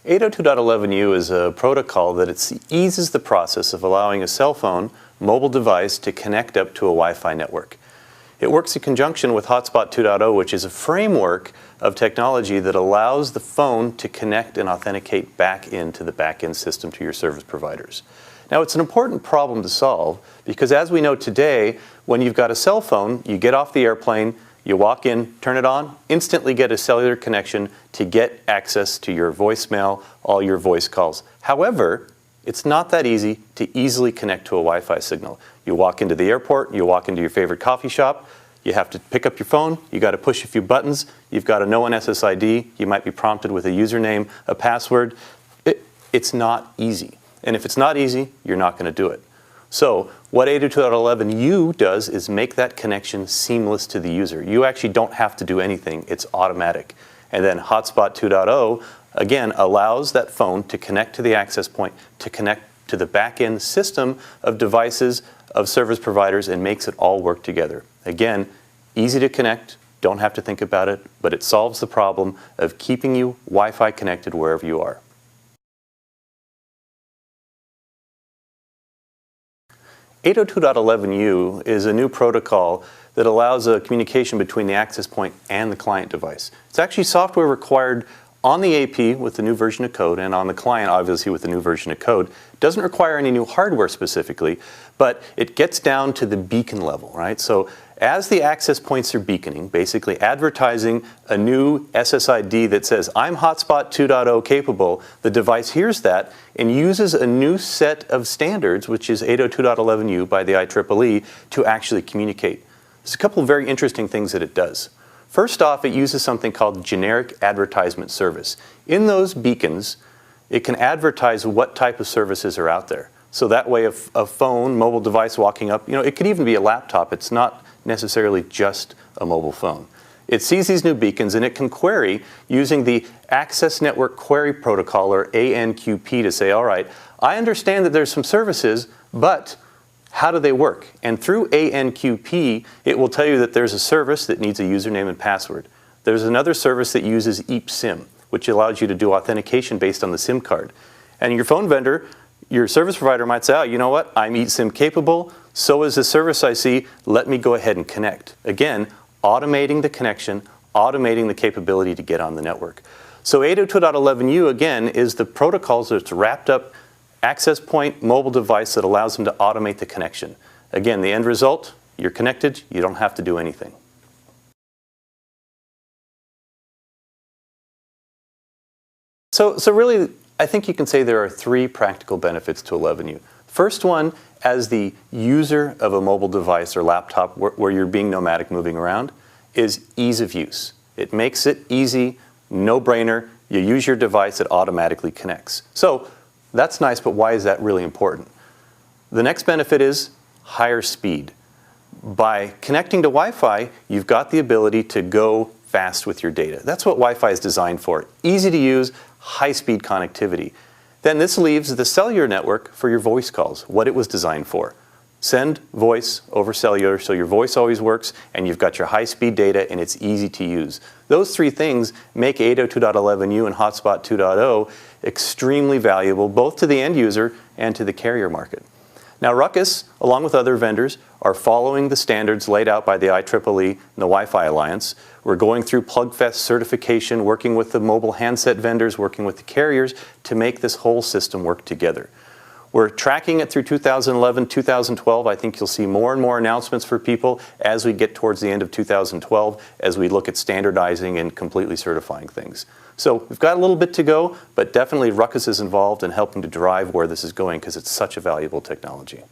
802.11u is a protocol that eases the process of allowing a cell phone, mobile device to connect up to a Wi-Fi network. It works in conjunction with Hotspot 2.0, which is a framework of technology that allows the phone to connect and authenticate back into the back-end system to your service providers. Now, it's an important problem to solve because, as we know today, when you've got a cell phone, you get off the airplane, you walk in, turn it on, instantly get a cellular connection to get access to your voicemail, all your voice calls. However, it's not that easy to easily connect to a Wi-Fi signal. You walk into the airport, you walk into your favorite coffee shop, you have to pick up your phone, you got to push a few buttons, you've got to know an SSID, you might be prompted with a username, a password. It's not easy. And if it's not easy, you're not going to do it. So what 802.11u does is make that connection seamless to the user. You actually don't have to do anything. It's automatic. And then Hotspot 2.0, again, allows that phone to connect to the access point, to connect to the back-end system of devices, of service providers, and makes it all work together. Again, easy to connect, don't have to think about it, but it solves the problem of keeping you Wi-Fi connected wherever you are. .11u is a new protocol that allows a communication between the access point and the client device. It's actually software required on the AP with the new version of code and on the client, obviously, with the new version of code. It doesn't require any new hardware specifically, but it gets down to the beacon level, right? So as the access points are beaconing, basically advertising a new SSID that says, I'm Hotspot 2.0 capable, the device hears that and uses a new set of standards, which is 802.11u by the IEEE, to actually communicate. There's a couple of very interesting things that it does. First off, it uses something called generic advertisement service. In those beacons, it can advertise what type of services are out there. So that way, a phone, mobile device walking up, it could even be a laptop. It's not necessarily just a mobile phone. It sees these new beacons and it can query using the Access Network Query Protocol, or ANQP, to say, all right, I understand that there's some services, but how do they work? And through ANQP, it will tell you that there's a service that needs a username and password. There's another service that uses eSIM, which allows you to do authentication based on the SIM card. And your phone vendor, your service provider might say, oh, you know what? I'm eSIM capable. So is the service I see. Let me go ahead and connect. Again, automating the connection, automating the capability to get on the network. So 802.11u, again, is the protocols that's wrapped up access point mobile device that allows them to automate the connection. Again, the end result, you're connected, you don't have to do anything. So really, I think you can say there are three practical benefits to 11u. First one, as the user of a mobile device or laptop where you're being nomadic moving around, is ease of use. It makes it easy, no-brainer. You use your device, it automatically connects. So that's nice, but why is that really important? The next benefit is higher speed. By connecting to Wi-Fi, you've got the ability to go fast with your data. That's what Wi-Fi is designed for. Easy to use, high-speed connectivity. Then this leaves the cellular network for your voice calls, what it was designed for. Send voice over cellular so your voice always works and you've got your high-speed data and it's easy to use. Those three things make 802.11u and Hotspot 2.0 extremely valuable both to the end user and to the carrier market. Now Ruckus, along with other vendors, are following the standards laid out by the IEEE and the Wi-Fi Alliance. We're going through PlugFest certification, working with the mobile handset vendors, working with the carriers to make this whole system work together. We're tracking it through 2011, 2012. I think you'll see more and more announcements for people as we get towards the end of 2012, as we look at standardizing and completely certifying things. So we've got a little bit to go, but definitely Ruckus is involved in helping to drive where this is going because it's such a valuable technology.